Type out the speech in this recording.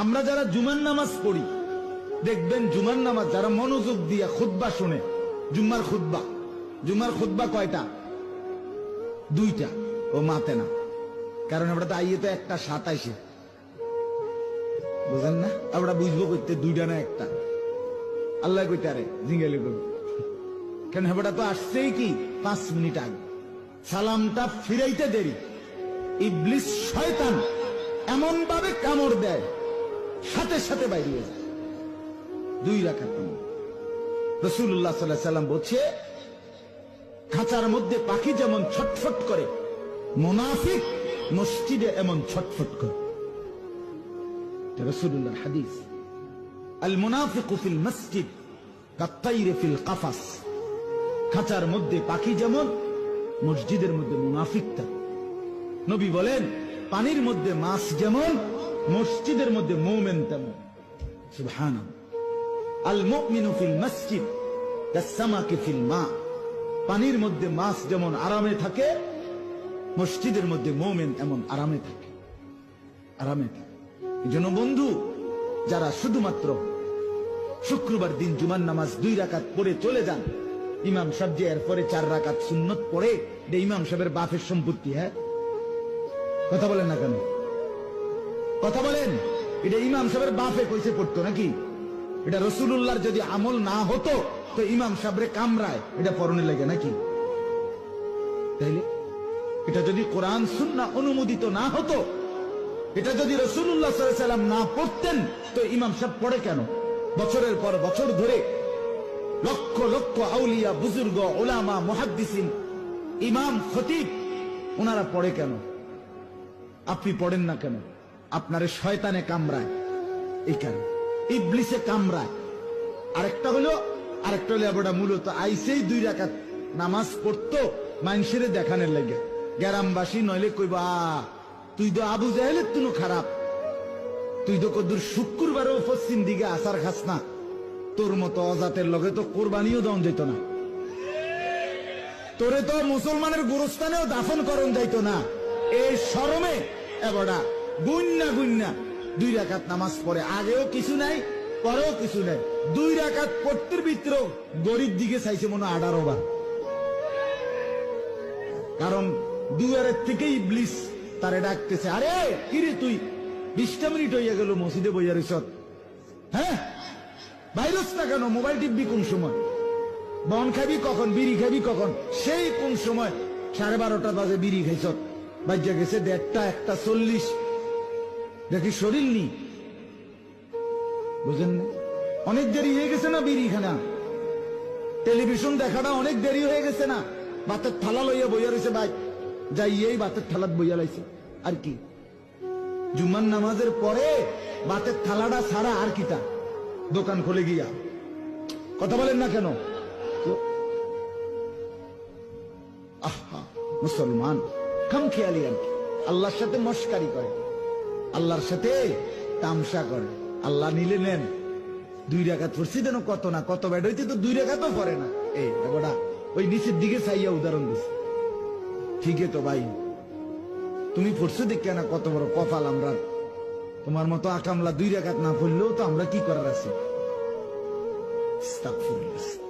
আমরা যারা জুমার নামাজ পড়ি, দেখবেন জুমার নামাজ যারা মনোযোগ দিয়া খুতবা শুনে, জুমার খুতবা কয়টা? দুইটা। ও মাতে না, কারণ আমরা তো আইয়ে তো একটা 27-এ, বুঝেন না? আমরা বুঝবো করতে দুইটা না একটা। আল্লাহ কইতে আরে জিঙ্গালি করবো কেন? হেবাটা তো আসছেই কি 5 মিনিট আগে, সালামটা ফিরাইতে দেরি। ইবলিস শয়তান এমন ভাবে কামড় দেয়, সাথে সাথে বাইরে যায়। 2 রাকাত রাসূলুল্লাহ সাল্লাল্লাহু আলাইহি ওয়াসাল্লাম বলছে, খাঁচার মধ্যে পাখি যেমন ছটফট করে, মুনাফিক মসজিদে এমন ছটফট করে। রাসূলুল্লাহর হাদিস, আল মুনাফিকু ফিল মসজিদ কাত্তাইরি ফিল কাফাস। খাঁচার মধ্যে পাখি যেমন, মসজিদের মধ্যে মুনাফিক থাকে। নবী বলেন, পানির মধ্যে মাছ যেমন, মসজিদের মধ্যে মুমিন তেমন। সুবহানাল্লাহ। আল মুমিনু ফিল মসজিদ কাসসামাকি ফিল মা। পানির মধ্যে মাছ যেমন আরামে থাকে, মসজিদের মধ্যে মুমিন এমন আরামে থাকে। এজন্য বন্ধু, যারা শুধুমাত্র শুক্রবার দিন জুমার নামাজ 2 রাকাত পড়ে চলে যান, ইমাম সাহেব যে এরপরে 4 রাকাত সুন্নত পড়ে, এটা ইমাম সাহেবের বাপের সম্পত্তি। হ্যাঁ, কথা বলেন না কেন? কথা বলেন। এটা ইমাম সাহেবের বাপে কইছে পড়তো নাকি? এটা রাসূলুল্লাহর যদি আমল না হতো তো ইমাম সাহেবরে কামরায় এটা পরনে লাগে নাকি? তাইলে এটা যদি কোরআন সুন্নাহ অনুমোদিত না হতো, এটা যদি রাসূলুল্লাহ সাল্লাল্লাহু আলাইহি ওয়াসাল্লাম না পড়তেন, তো ইমাম সাহেব পড়ে কেন? বছরের পর বছর ধরে লক্ষ লক্ষ আউলিয়া, বুজুর্গ, উলামা, মুহাদ্দিসিন, ইমাম, খতিব, ওনারা পড়ে কেন? আপনি পড়েন না কেন? আপনারে শয়তানে কামড়ায়, এই কারণে ইবলিসে কামড়ায়। আরেকটা হলো এবড়া মূলত আইসেই 2 রাকাত নামাজ পড়তো মানুষের দেখানোর লাগে। গ্রামবাসী নইলে কইবা, তুই তো আবু জাহেলের তুনো খারাপ, তুই তো কদ্দুর শুক্রবারেও পশ্চিম দিকে আসার খাস না, তোর মতো অজাতের লগে তো কোরবানিও দেওয়া যেত না, তোরে তো মুসলমানের গোরস্থানেও দাফন করণ যাইতো না। এই শরমে এবড়া গুন্না 2 রাকাত নামাজ পড়ে। আগেও কিছু নাই, পরেও কিছু নাই। 2 রাকাত পড়তে ভিতর গরিব দিকে চাইছে মনে 18 বার। কারণ দুয়ারের থেকে ইবলিস তারে ডাকতেছে, আরে কিরে তুই 20টা মিনিট হইয়া গেল মসজিদে বইয়া রইছ, হ্যাঁ ভাইরাস না কেন? মোবাইল টিপবি কোন সময়? বন খাবি কখন? বিড়ি খাবি কখন? সেই কোন সময় 12:30 বাজে বিড়ি খাইছ, বাজ্যা গেছে 1:30, 1:40। দেখি শরীর নি, বুঝেন না? অনেক দেরি হয়ে গেছে না বিড়ি খানা? টেলিভিশন দেখাটা অনেক দেরি হয়ে গেছে না? ভাতের থালা লইয়া বইয়া রয়েছে, ভাই যাই এই ভাতের থালাত বইয়া লাইছে। আর কি জুম্মার নামাজের পরে ভাতের থালাটা ছাড়া আর কিটা? দোকান খুলে গিয়া। কথা বলেন না কেন? আহা, মুসলমান খাম খেয়ালি আর কি, আল্লাহর সাথে মস্কারি করে, আল্লাহর সাথে তামসা করে। আল্লাহ নিলে নেন। 2 রাকাত পড়ছি যেন কত না কত ব্যাড হইতে, তো 2 রাকাতও পড়ে না। এই দেখোটা ওই নিচের দিকে চাইয়া উদাহরণ দিচ্ছে। ঠিকই তো ভাই, তুমি পড়ছো দেখে না কত বড় কপাল আমরা। তোমার মতো আকামলা 2 রাকাত না পড়লেও তো আমরা কি করার আছে? আস্তাগফিরুল্লাহ।